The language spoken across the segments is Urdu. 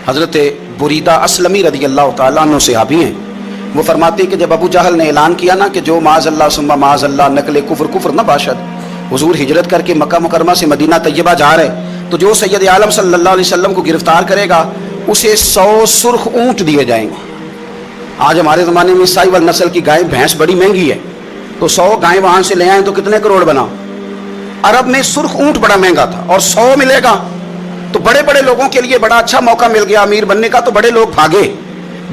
حضرت بریدہ اسلمی رضی اللہ تعالیٰ عنہ صحابی ہیں، وہ فرماتے ہیں کہ جب ابو جہل نے اعلان کیا نا کہ جو معاذ اللہ ثم معاذ اللہ نقل کفر کفر نہ باشد، حضور ہجرت کر کے مکہ مکرمہ سے مدینہ طیبہ جا رہے، تو جو سید عالم صلی اللہ علیہ وسلم کو گرفتار کرے گا اسے 100 سرخ اونٹ دیے جائیں گے۔ آج ہمارے زمانے میں سائیول نسل کی گائے بھینس بڑی مہنگی ہے، تو 100 گائیں وہاں سے لے آئیں تو کتنے کروڑ بنا۔ عرب میں سرخ اونٹ بڑا مہنگا تھا اور 100 ملے گا تو بڑے بڑے لوگوں کے لیے بڑا اچھا موقع مل گیا امیر بننے کا، تو بڑے لوگ بھاگے۔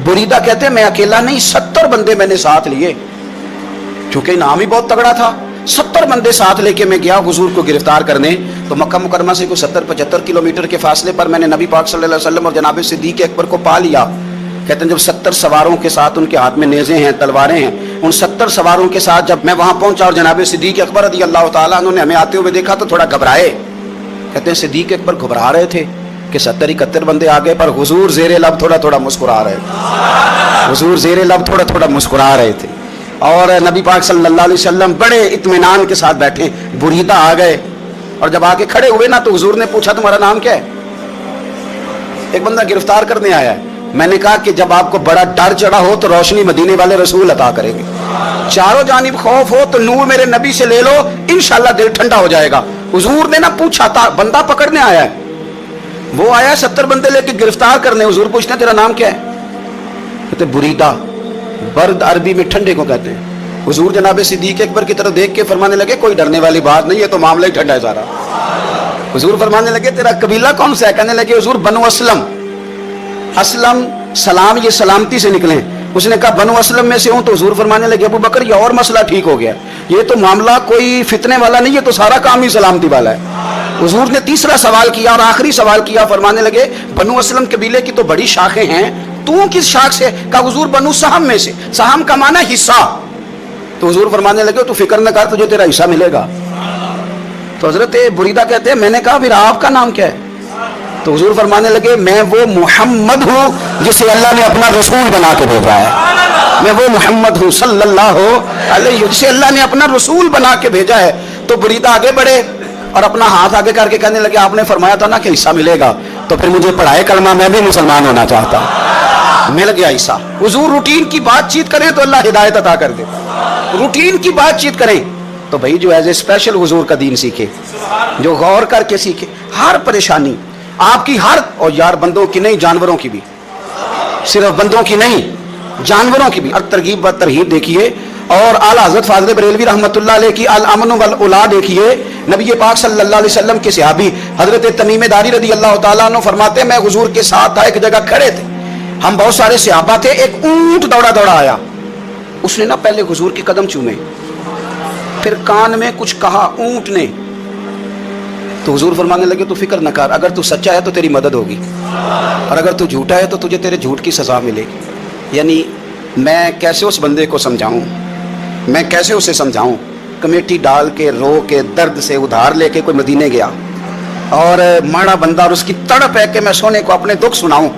بریدہ کہتے ہیں میں اکیلا نہیں، 70 بندے میں نے ساتھ لیے، چونکہ انعام ہی بہت تگڑا تھا۔ 70 بندے ساتھ لے کے میں گیا حضور کو گرفتار کرنے، تو مکہ مکرمہ سے کوئی 70-75 کلومیٹر کے فاصلے پر میں نے نبی پاک صلی اللہ علیہ وسلم اور جناب صدیق اکبر کو پا لیا۔ کہتے ہیں جب 70 سواروں کے ساتھ، ان کے ہاتھ میں نیزے ہیں، تلواریں ہیں، ان 70 سواروں کے ساتھ جب میں وہاں پہنچا اور جناب صدیق اکبر رضی اللہ تعالیٰ عنہ نے ہمیں آتے ہوئے دیکھا تو تھوڑا گھبرائے۔ کہتے ہیں صدیق اکبر گھبرا رہے تھے کہ 70-71 بندے آ گئے، پر حضور زیر لب تھوڑا تھوڑا مسکرا رہے تھے، حضور زیر لب تھوڑا تھوڑا مسکرا رہے تھے، اور نبی پاک صلی اللہ علیہ وسلم بڑے اطمینان کے ساتھ بیٹھے۔ بریدہ آ گئے اور جب آ کے کھڑے ہوئے نا تو حضور نے پوچھا تمہارا نام کیا ہے؟ ایک بندہ گرفتار کرنے آیا ہے۔ میں نے کہا کہ جب آپ کو بڑا ڈر چڑھا ہو تو روشنی مدینے والے رسول عطا کریں گے، چاروں جانب خوف ہو تو نور میرے نبی سے لے لو، انشاءاللہ دل ٹھنڈا ہو جائے گا۔ حضور نے نا پوچھا تھا، بندہ پکڑنے آیا ہے، وہ آیا 70 بندے لے کے گرفتار کرنے، حضور پوچھتے ہیں تیرا نام کیا ہے؟ کہتے بریدہ، برد عربی میں ٹھنڈے کو کہتے ہیں۔ حضور جناب صدیق اکبر کی طرف دیکھ کے فرمانے لگے کوئی ڈرنے والی بات نہیں ہے، تو معاملہ ہی ٹھنڈا ہے سارا۔ حضور فرمانے لگے تیرا قبیلہ کون سا ہے؟ کہنے لگے حضور بنو اسلم۔ اسلم سلام، یہ سلامتی سے نکلے۔ اس نے کہا بنو اسلم میں سے ہوں، تو حضور فرمانے لگے ابو بکر یہ اور مسئلہ ٹھیک ہو گیا، یہ تو معاملہ کوئی فتنے والا نہیں ہے، تو سارا کام ہی سلامتی والا ہے۔ حضور نے تیسرا سوال کیا اور آخری سوال کیا، فرمانے لگے بنو اسلم قبیلے کی تو بڑی شاخیں ہیں، تو کس شاخ سے؟ کہا حضور بنو سہم میں سے، سہم کا معنی حصہ۔ تو حضور فرمانے لگے تو فکر نہ کر، تجھے تیرا حصہ ملے گا۔ تو حضرت بریدہ کہتے ہیں میں نے کہا پھر آپ کا نام کیا ہے؟ تو حضور فرمانے لگے میں وہ محمد ہوں جسے اللہ نے اپنا رسول بنا کے بھیجا ہے، میں وہ محمد ہوں صلی اللہ علیہ وسلم جسے اللہ نے اپنا رسول بنا کے بھیجا ہے۔ تو بریدہ آگے بڑھے اور اپنا ہاتھ آگے کر کے کہنے لگے آپ نے فرمایا تھا نا کہ حصہ ملے گا، تو پھر مجھے پڑھائے کلمہ، میں بھی مسلمان ہونا چاہتا ہوں۔ مل گیا حصہ۔ حضور روٹین کی بات چیت کریں تو اللہ ہدایت عطا کر دے، روٹین کی بات چیت کریں تو بھائی جو ایز اے اسپیشل حضور کا دین سیکھے، جو غور کر کے سیکھے، ہر پریشانی آپ کی، ہر، اور یار بندوں کی نہیں جانوروں کی بھی، صرف بندوں کی نہیں جانوروں کی بھی، اور ترغیب و ترہیب دیکھیے۔ اور اعلیٰ حضرت فاضل بریلوی رحمۃ اللہ علیہ کی الامن والاولا دیکھیے، نبی پاک صلی اللہ علیہ وسلم کے صحابی حضرت تمیم داری رضی اللہ تعالیٰ عنہ فرماتے ہیں میں حضور کے ساتھ تھا، ایک جگہ کھڑے تھے، ہم بہت سارے صحابہ تھے، ایک اونٹ دوڑا دوڑا آیا، اس نے نا پہلے حضور کے قدم چومے، پھر کان میں کچھ کہا اونٹ نے، تو حضور فرمانے لگے تو فکر نہ کر، اگر تو سچا ہے تو تیری مدد ہوگی، اور اگر تو جھوٹا ہے تو تجھے تیرے جھوٹ کی سزا ملے گی۔ یعنی میں کیسے اس بندے کو سمجھاؤں، میں کیسے اسے سمجھاؤں، کمیٹی ڈال کے رو کے درد سے ادھار لے کے کوئی مدینے گیا اور ماڑا بندہ، اور اس کی تڑپ ہے کہ میں سونے کو اپنے دکھ سناؤں،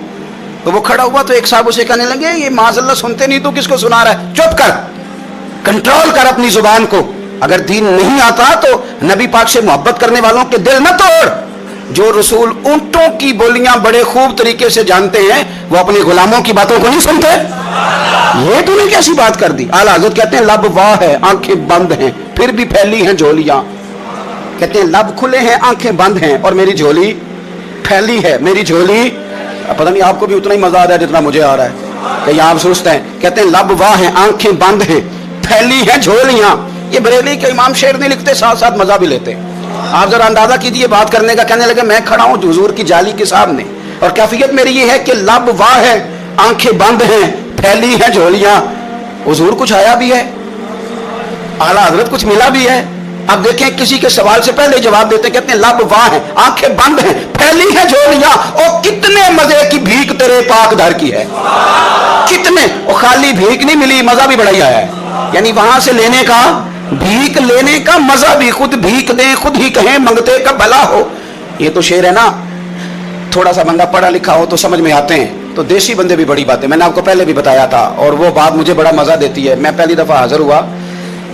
تو وہ کھڑا ہوا تو ایک صاحب اسے کہنے لگے یہ معاذ اللہ سنتے نہیں تو کس کو سنا رہا ہے، چپ کر، کنٹرول کر اپنی زبان کو، اگر دین نہیں آتا تو نبی پاک سے محبت کرنے والوں کے دل نہ توڑ۔ جو رسول اونٹوں کی بولیاں بڑے خوب طریقے سے جانتے ہیں وہ اپنے غلاموں کی باتوں کو نہیں سنتے، یہ تو نے کیسی بات کر دی۔ اعلیٰ حضرت کہتے ہیں لب واہ ہے آنکھیں بند ہیں پھر بھی پھیلی ہیں جھولیاں، کہتے ہیں لب کھلے ہیں آنکھیں بند ہیں اور میری جھولی پھیلی ہے، میری جھولی، پتہ نہیں آپ کو بھی اتنا ہی مزہ آ رہا ہے جتنا مجھے آ رہا ہے کہ آپ سوچتے ہیں۔ کہتے ہیں لب واہ ہیں آنکھیں بند ہیں پھیلی ہیں جھولیاں، یہ بریلی کے امام شعر نہیں لکھتے، ساتھ ساتھ مزہ بھی لیتے۔ آپ ذرا اندازہ کیجئے بات کرنے کا۔ کہنے لگے میں کھڑا ہوں حضور کی جالی کے سامنے اور کیفیت میری یہ ہے کہ لب واہ ہے آنکھیں بند ہیں پھیلی ہیں جھولیاں، حضور کچھ آیا بھی ہے، اعلیٰ حضرت کچھ ملا بھی ہے۔ اب دیکھیں کسی کے سوال سے پہلے جواب دیتے، کہتے ہیں لب واہ ہیں آنکھیں بند ہیں پھیلی ہیں جھولیاں، اور کتنے مزے کی بھیک تیرے پاک در کی ہے، کتنے، اور خالی بھیک نہیں ملی، مزہ بھی بڑا ہی آیا ہے، یعنی وہاں سے لینے کا، بھیک لینے کا مزہ بھی، خود بھیک دیں خود ہی کہیں منگتے کا بھلا ہو۔ یہ تو شعر ہے نا، تھوڑا سا بندہ پڑھا لکھا ہو تو سمجھ میں آتے ہیں، تو دیسی بندے بھی بڑی باتیں، میں نے آپ کو پہلے بھی بتایا تھا، اور وہ بات مجھے بڑا مزہ دیتی ہے۔ میں پہلی دفعہ حاضر ہوا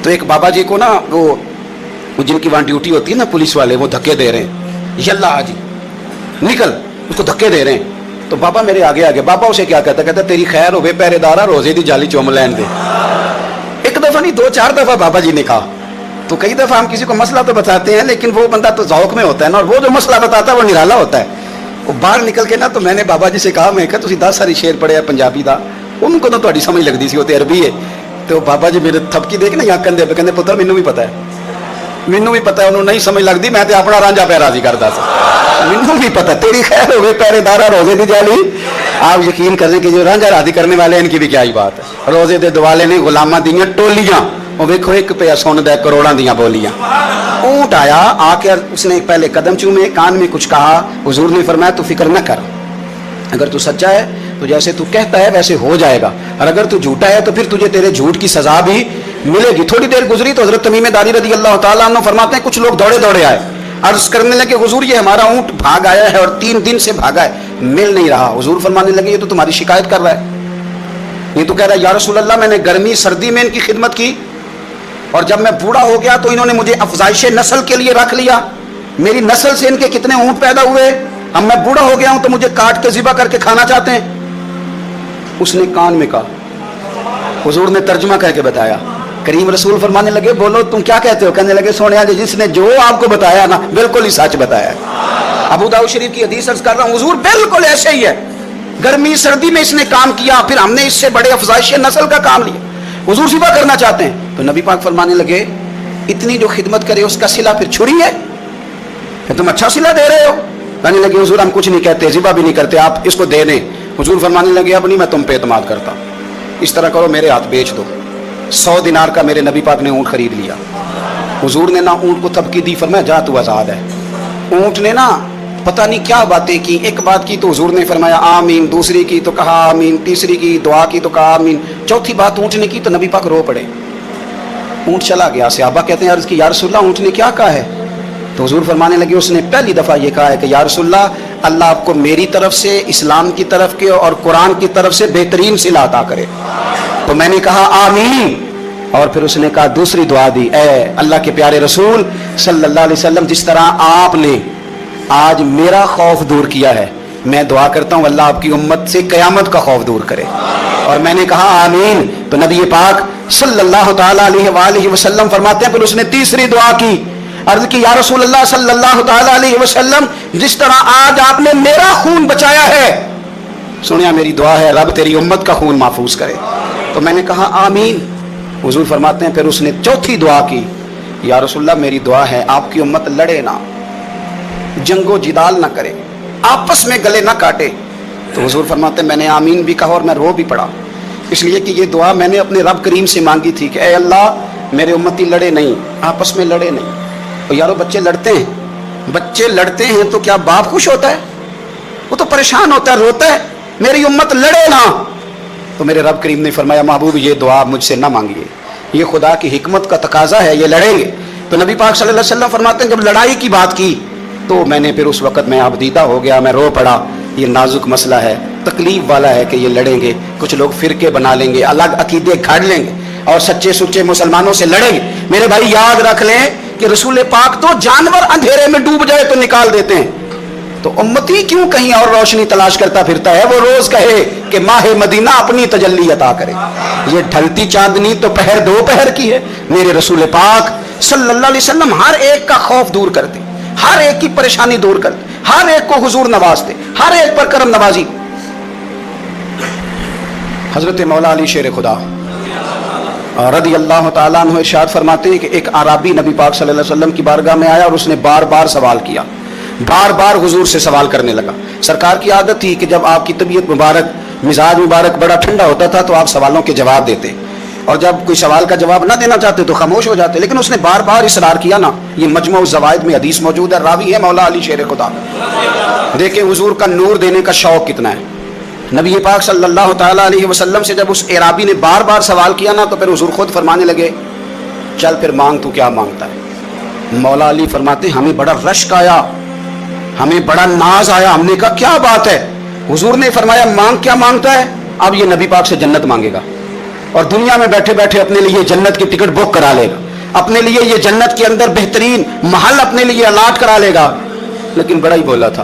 تو ایک بابا جی کو نا وہ جن کی وہاں ڈیوٹی ہوتی ہے نا پولیس والے، وہ دھکے دے رہے ہیں، یلا جی نکل، اس کو دھکے دے رہے ہیں، تو بابا میرے آگے آگے, بابا اسے کیا کہتا, کہتا تیری خیر ہوے پہرےدارا روزے دی جالی چوم لین دے. ایک دفعہ نہیں 2-4 دفعہ بابا جی نے کہا. تو کئی دفعہ ہم کسی کو مسئلہ تو بتاتے ہیں لیکن وہ بندہ تو ذوق میں ہوتا ہے نا, اور وہ جو مسئلہ بتاتا ہے وہ نرالا ہوتا ہے. وہ باہر نکل کے نا تو میں نے بابا جی سے کہا, میں کہا تسی 10 ساری شعر پڑھے پنجابی دا, ان کو تو تہاڈی سمجھ لگدی سی, وہ تے عربی ہے. تو بابا جی میرے تھپکی دے کے نا یا کندھے پہ کہندے پتر مینوں بھی پتہ ہے, مینوں بھی پتہ ہے, انہوں نہیں سمجھ لگدی, میں تے اپنا رانجھا پہ راضی کردا سا, مینوں بھی پتہ تیری خیر ہوے پہرے دارا روزے دی جالی. آپ یقین کریں کہ جو رانجھا راضی کرنے والے ہیں ان کی بھی کیا ہی بات ہے. روزے دے دوالے نے غلاماں دیاں ٹولیاں, وہ ویکھو ایک پہ سندا ہے کروڑاں دیاں بولیاں. اونٹ آیا, آ کے اس نے پہلے قدم چومے, کان میں کچھ کہا. حضور نے فرمایا تو فکر نہ کر, اگر تو سچا ہے تو جیسے تو کہتا ہے ویسے ہو جائے گا, اور اگر تو جھوٹا ہے تو پھر تجھے تیرے جھوٹ کی سزا بھی ملے گی. تھوڑی دیر گزری تو حضرت تمیم داری رضی اللہ تعالیٰ عنہ فرماتے ہیں کچھ لوگ دوڑے دوڑے آئے, عرض کرنے لگے حضور یہ ہمارا اونٹ بھاگ آیا ہے اور 3 دن سے بھاگا ہے, مل نہیں رہا. حضور فرمانے لگے یہ تو تمہاری شکایت کر رہا ہے, یہ تو کہہ رہا ہے یا رسول اللہ میں نے گرمی سردی میں ان کی خدمت کی, اور جب میں بوڑھا ہو گیا تو انہوں نے مجھے افزائش نسل کے لیے رکھ لیا, میری نسل سے ان کے کتنے اونٹ پیدا ہوئے, اب میں بوڑھا ہو گیا ہوں تو مجھے کاٹ کے ذبح کر کے کھانا چاہتے ہیں. اس نے کان میں کہا, حضور نے ترجمہ کر کے بتایا. کریم رسول فرمانے لگے بولو تم کیا کہتے ہو؟ کہنے لگے سونیا جی جس نے جو آپ کو بتایا نا بالکل ہی سچ بتایا ہے. ابو داؤد شریف کی حدیث عرض کر رہا ہوں, حضور بالکل ایسے ہی ہے, گرمی سردی میں اس نے کام کیا, پھر ہم نے اس سے بڑے افزائش نسل کا کام لیا, حضور ذبح کرنا چاہتے ہیں. تو نبی پاک فرمانے لگے اتنی جو خدمت کرے اس کا صلہ پھر چھری ہے, تم اچھا صلہ دے رہے ہو. کہنے لگے حضور ہم کچھ نہیں کہتے, ذبح بھی نہیں کرتے, آپ اس کو دے دیں. حضور فرمانے لگے اب نہیں میں تم پہ اعتماد کرتا, اس طرح کرو میرے ہاتھ بیچ دو. 100 دینار کا میرے نبی پاک نے اونٹ خرید لیا. حضور نے نا اونٹ کو تھپکی دی, فرمایا جا تو آزاد ہے. اونٹ نے نا پتہ نہیں کیا باتیں کی, ایک بات کی تو حضور نے فرمایا آمین, دوسری کی تو کہا آمین, تیسری کی دعا کی تو کہا آمین, چوتھی بات اونٹ نے کی تو نبی پاک رو پڑے. اونٹ چلا گیا. صحابہ کہتے ہیں عرض کی یا رسول اللہ اونٹ نے کیا کہا ہے؟ تو حضور فرمانے لگے اس نے پہلی دفعہ یہ کہا ہے کہ یا رسول اللہ اللہ آپ کو میری طرف سے, اسلام کی طرف کے اور قرآن کی طرف سے بہترین صلہ عطا کرے. تو میں نے کہا آمین, اور پھر اس نے کہا دوسری دعا دی, اے اللہ کے پیارے رسول صلی اللہ علیہ وسلم جس طرح آپ نے آج میرا خوف دور کیا ہے, میں دعا کرتا ہوں اللہ آپ کی امت سے قیامت کا خوف دور کرے. اور میں نے کہا آمین. تو نبی پاک صلی اللہ تعالیٰ علیہ وآلہ وسلم فرماتے ہیں پھر اس نے تیسری دعا کی, عرض کی یا رسول اللہ صلی اللہ تعالیٰ علیہ وسلم جس طرح آج آپ نے میرا خون بچایا ہے, سنیا میری دعا ہے رب تیری امت کا خون محفوظ کرے. تو میں نے کہا آمین. حضور فرماتے ہیں پھر اس نے چوتھی دعا کی, یا رسول اللہ میری دعا ہے آپ کی امت لڑے نہ, جنگ و جدال نہ کرے, آپس میں گلے نہ کاٹے. تو حضور فرماتے ہیں میں نے آمین بھی کہا اور میں رو بھی پڑا, اس لیے کہ یہ دعا میں نے اپنے رب کریم سے مانگی تھی کہ اے اللہ میرے امتی لڑے نہیں, آپس میں لڑے نہیں. اور یارو بچے لڑتے ہیں, بچے لڑتے ہیں تو کیا باپ خوش ہوتا ہے؟ وہ تو پریشان ہوتا ہے, روتا ہے, میری امت لڑے نہ. تو میرے رب کریم نے فرمایا محبوب یہ دعا مجھ سے نہ مانگیے, یہ خدا کی حکمت کا تقاضا ہے, یہ لڑیں گے. تو نبی پاک صلی اللہ علیہ وسلم فرماتے ہیں جب لڑائی کی بات کی تو میں نے پھر اس وقت میں ابدیدہ ہو گیا, میں رو پڑا. یہ نازک مسئلہ ہے, تکلیف والا ہے کہ یہ لڑیں گے, کچھ لوگ فرقے بنا لیں گے, الگ عقیدے گھڑ لیں گے اور سچے سچے مسلمانوں سے لڑیں گے. میرے بھائی یاد رکھ لیں کہ رسول پاک تو جانور اندھیرے میں ڈوب جائے تو نکال دیتے ہیں, تو امتی کیوں کہیں اور روشنی تلاش کرتا پھرتا ہے؟ وہ روز کہے کہ ماہ مدینہ اپنی تجلی عطا کرے. یہ ڈھلتی چاندنی تو پہر دو پہر کی ہے. میرے رسول پاک صلی اللہ علیہ وسلم ہر ایک کا خوف دور کرتے, ہر ایک کی پریشانی دور کرتے, ہر ایک کو حضور نوازتے, ہر ایک پر کرم نوازی. حضرت مولا علی شیر خدا رضی اللہ تعالیٰ عنہ ارشاد فرماتے ہیں کہ ایک اعرابی نبی پاک صلی اللہ علیہ وسلم کی بارگاہ میں آیا اور اس نے بار بار سوال کیا, بار بار حضور سے سوال کرنے لگا. سرکار کی عادت تھی کہ جب آپ کی طبیعت مبارک, مزاج مبارک بڑا ٹھنڈا ہوتا تھا تو آپ سوالوں کے جواب دیتے, اور جب کوئی سوال کا جواب نہ دینا چاہتے تو خاموش ہو جاتے. لیکن اس نے بار بار اصرار کیا نا. یہ مجموع الزوائد میں حدیث موجود ہے, راوی ہے مولا علی شیر خدا. دیکھیں حضور کا نور دینے کا شوق کتنا ہے. نبی پاک صلی اللہ تعالیٰ علیہ وسلم سے جب اس اعرابی نے بار بار سوال کیا نا تو پھر حضور خود فرمانے لگے چل پھر مانگ تو کیا مانگتا ہے. مولا علی فرماتے ہمیں بڑا رشک آیا, ہمیں بڑا ناز آیا, ہم نے کہا کیا بات ہے؟ حضور نے فرمایا مانگ کیا مانگتا ہے؟ اب یہ نبی پاک سے جنت مانگے گا اور دنیا میں بیٹھے بیٹھے اپنے لیے جنت کی ٹکٹ بک کرا لے گا, اپنے لیے یہ جنت کے اندر بہترین محل اپنے لیے الاٹ کرا لے گا. لیکن بڑا ہی بولا تھا,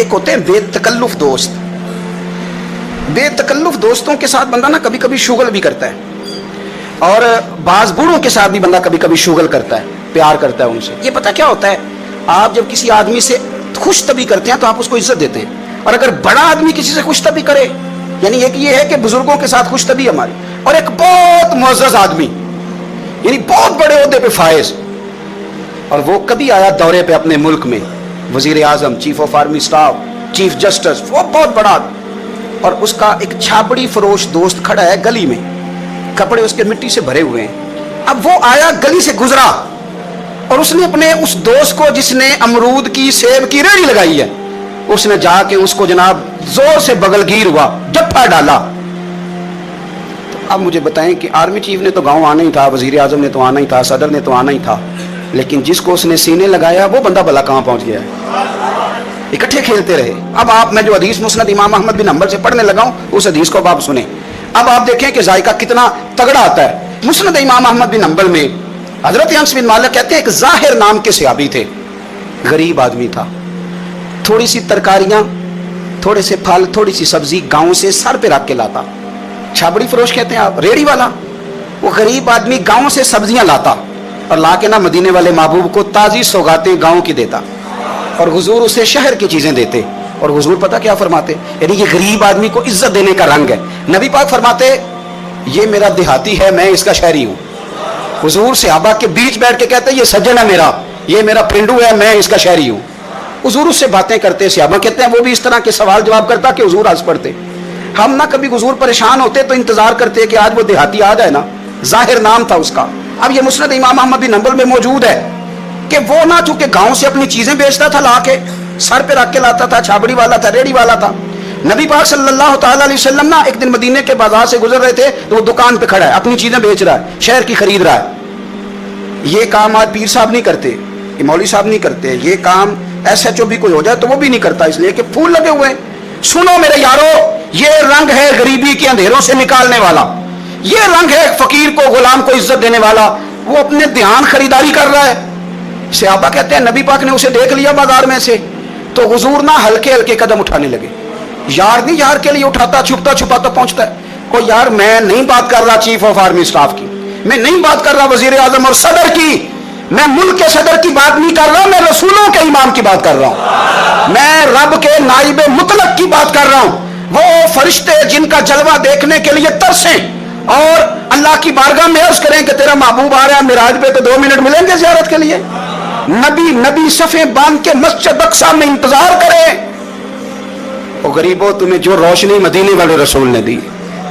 ایک ہوتے ہیں بے تکلف دوست. بے تکلف دوستوں کے ساتھ بندہ نا کبھی کبھی شغل بھی کرتا ہے، اور بعض بوڑھوں کے ساتھ بھی بندہ کبھی کبھی شغل کرتا ہے، پیار کرتا ہے ان سے. یہ پتہ کیا ہوتا ہے، آپ جب کسی آدمی سے خوش طبی کرتے ہیں تو آپ اس کو عزت دیتے ہیں، اور اگر بڑا آدمی کسی سے خوش طبی کرے، یعنی ایک یہ ہے کہ بزرگوں کے ساتھ خوش طبی ہماری، اور ایک بہت معزز آدمی یعنی بہت بڑے عہدے پہ فائز، اور وہ کبھی آیا دورے پہ اپنے ملک میں، وزیر اعظم، chief of army staff, chief justice, وہ بہت بڑا آدمی، اور اس کا ایک چھاپڑی فروش دوست کھڑا ہے گلی میں، کپڑے اس کے مٹی سے بھرے ہوئے ہیں. اب وہ آیا گلی سے گزرا، اور اس نے اپنے اس دوست کو جس نے امرود کی سیب کی ریڑھی لگائی ہے، اس نے جا کے اس کو جناب زور سے بغل گیر ہوا، جپا ڈالا. تو اب مجھے بتائیں کہ آرمی چیف نے تو گاؤں آنا ہی تھا، وزیر اعظم نے تو آنا ہی تھا، صدر نے تو آنا ہی تھا، لیکن جس کو اس نے سینے لگایا وہ بندہ بھلا کہاں پہنچ گیا ہے؟ اکٹھے کھیلتے رہے. اب آپ، میں جو حدیث مسند امام احمد بن حنبل سے پڑھنے لگا ہوں اس حدیث کو اب آپ سنیں. اب آپ دیکھیں کہ ذائقہ کتنا تگڑا آتا ہے. مسند امام احمد بن حنبل میں حضرت انس بن مالک کہتے ہیں ایک ظاہر نام کے صحابی تھے، غریب آدمی تھا، تھوڑی سی ترکاریاں، تھوڑے سے پھل، تھوڑی سی سبزی گاؤں سے سر پہ رکھ کے لاتا. چھابڑی فروش کہتے ہیں آپ، ریڑھی والا. وہ غریب آدمی گاؤں سے سبزیاں لاتا اور لا کے نہ مدینے والے محبوب کو تازی سوغاتیں گاؤں کی دیتا، اور حضور اسے شہر کی چیزیں دیتے. اور حضور پتہ کیا فرماتے، یعنی یہ غریب آدمی کو عزت دینے کا رنگ ہے. نبی پاک فرماتے یہ میرا دیہاتی ہے، میں اس کا شہری ہوں. حضور صحابہ کے بیچ بیٹھ کے کہتے یہ سجن ہے میرا، یہ میرا پرنڈو ہے، میں اس کا شہری ہوں. حضور اس سے باتیں کرتے، صحابہ کہتے ہیں وہ بھی اس طرح کے سوال جواب کرتا کہ حضور ہنس پڑتے. ہم نہ کبھی حضور پریشان ہوتے تو انتظار کرتے کہ آج وہ دیہاتی آ جائے نا، ظاہر نام تھا اس کا. اب یہ مسند امام احمد بن حنبل میں موجود ہے کہ وہ نہ چونکہ گاؤں سے اپنی چیزیں بیچتا تھا، لا کے سر پہ رکھ کے لاتا تھا، چھابڑی والا تھا، ریڑھی والا تھا. نبی پاک صلی اللہ تعالی علیہ وسلم نا ایک دن مدینے کے بازار سے گزر رہے تھے تو وہ دکان پہ کھڑا ہے، اپنی چیزیں بیچ رہا ہے، شہر کی خرید رہا ہے. یہ کام آج پیر صاحب نہیں کرتے، یہ مولوی صاحب نہیں کرتے، یہ کام ایس ایچ او بھی کوئی ہو جائے تو وہ بھی نہیں کرتا، اس لیے کہ پھول لگے ہوئے ہیں. سنو میرے یارو، یہ رنگ ہے غریبی کے اندھیروں سے نکالنے والا، یہ رنگ ہے فقیر کو، غلام کو عزت دینے والا. وہ اپنے دھیان خریداری کر رہا ہے. صحابہ کہتے ہیں نبی پاک نے اسے دیکھ لیا بازار میں سے تو حضور نہ ہلکے ہلکے قدم اٹھانے لگے. یار نہیں یار کے لیے اٹھاتا، چھپتا چھپاتا پہنچتا ہے. او یار میں نہیں بات کر رہا چیف آف آرمی اسٹاف کی، میں نہیں بات کر رہا وزیر اعظم اور صدر کی، میں ملک کے صدر کی بات نہیں کر رہا، میں رسولوں کے امام کی بات کر رہا ہوں، میں رب کے نائب مطلق کی بات کر رہا ہوں. وہ فرشتے جن کا جلوہ دیکھنے کے لیے ترسیں اور اللہ کی بارگاہ میں عرض کریں کہ تیرا محبوب آ رہا ہے معراج پہ تو 2 منٹ ملیں گے زیارت کے لیے. نبی صفیں باندھ کے مسجد اقصی میں انتظار کرے. او غریبو، تمہیں جو روشنی مدینے والے رسول نے دی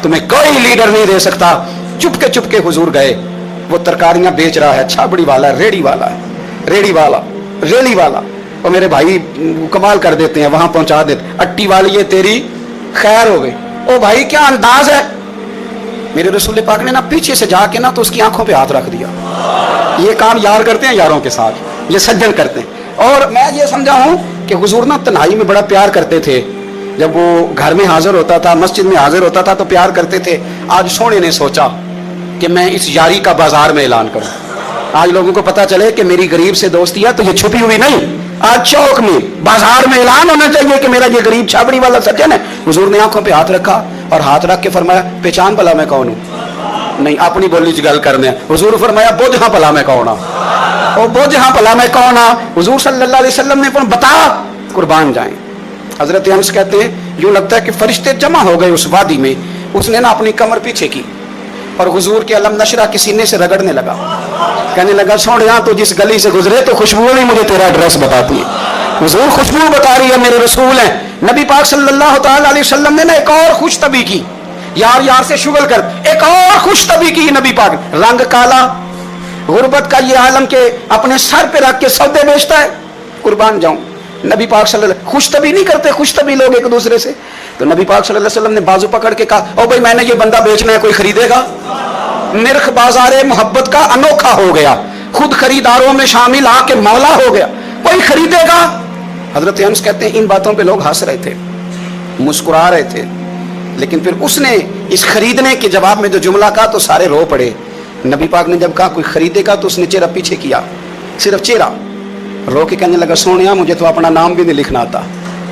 تمہیں کوئی لیڈر نہیں دے سکتا. چپ کے حضور گئے. وہ ترکاریاں بیچ رہا ہے، چھابڑی والا، ریڑھی والا ہے، ریڑھی والا، ریڑھی والا. اور میرے بھائی کمال کر دیتے ہیں، وہاں پہنچا دیتے، اٹی والی یہ تیری خیر ہو گئی. او بھائی کیا انداز ہے. میرے رسول پاک نے نا پیچھے سے جا کے نا تو اس کی آنکھوں پہ ہاتھ رکھ دیا. یہ کام یار کرتے ہیں یاروں کے ساتھ، یہ سجن کرتے ہیں. اور میں یہ سمجھا ہوں کہ حضور نا تنہائی میں بڑا پیار کرتے تھے. جب وہ گھر میں حاضر ہوتا تھا، مسجد میں حاضر ہوتا تھا تو پیار کرتے تھے. آج سونے نے سوچا کہ میں اس یاری کا بازار میں اعلان کروں. آج لوگوں کو پتا چلے کہ میری غریب سے دوستی ہے تو یہ چھپی ہوئی نہیں، آج چوک میں بازار میں اعلان ہونا چاہیے کہ میرا یہ غریب چھابڑی والا سجن ہے. حضور نے آنکھوں پہ ہاتھ رکھا اور ہاتھ رکھ کے فرمایا پہچان بھلا میں کون ہوں. نہیں اپنی بولی چ گل کرنے. حضور فرمایا بوجھ ہاں بھلا میں کون ہوں، او بوجھ ہاں بھلا میں کون ہوں. حضور صلی اللہ علیہ وسلم نے بتا، قربان جائیں. حضرت انس کہتے ہیں یوں لگتا ہے کہ فرشتے جمع ہو گئے اس وادی میں. اس نے نا اپنی کمر پیچھے کی اور حضور کے علم نشرہ کے سینے سے رگڑنے لگا، کہنے لگا سوڑیاں تو جس گلی سے گزرے تو خوشبو نہیں مجھے تیرا ایڈریس بتاتی ہے. حضور خوشبو بتا رہی ہے، میرے رسول ہیں. نبی پاک صلی اللہ تعالی علیہ وسلم نے نا ایک اور خوش طبی کی، یار سے شغل کر ایک اور خوش طبی کی. نبی پاک رنگ کالا، غربت کا یہ عالم کے اپنے سر پہ رکھ کے سودے بیچتا ہے. قربان جاؤں، نبی پاک صلی اللہ علیہ وسلم خوش طبی نہیں کرتے، خوش طبی لوگ ایک دوسرے سے. تو نبی پاک صلی اللہ علیہ وسلم نے بازو پکڑ کے کہا او بھائی میں نے یہ بندہ بیچنا ہے، کوئی خریدے گا؟ نرخ بازار محبت کا انوکھا ہو گیا، خود خریداروں میں شامل آ کے مولا ہو گیا، کوئی خریدے گا؟ حضرت انس کہتے ہیں ان باتوں پہ لوگ ہنس رہے تھے، مسکرا رہے تھے، لیکن پھر اس نے اس خریدنے کے جواب میں جو جملہ کہا تو سارے رو پڑے. نبی پاک نے جب کہا کوئی خریدے گا تو اس نے چہرہ پیچھے کیا، صرف چہرہ، رو کے کہنے لگا سونیا مجھے تو اپنا نام بھی نہیں لکھنا آتا.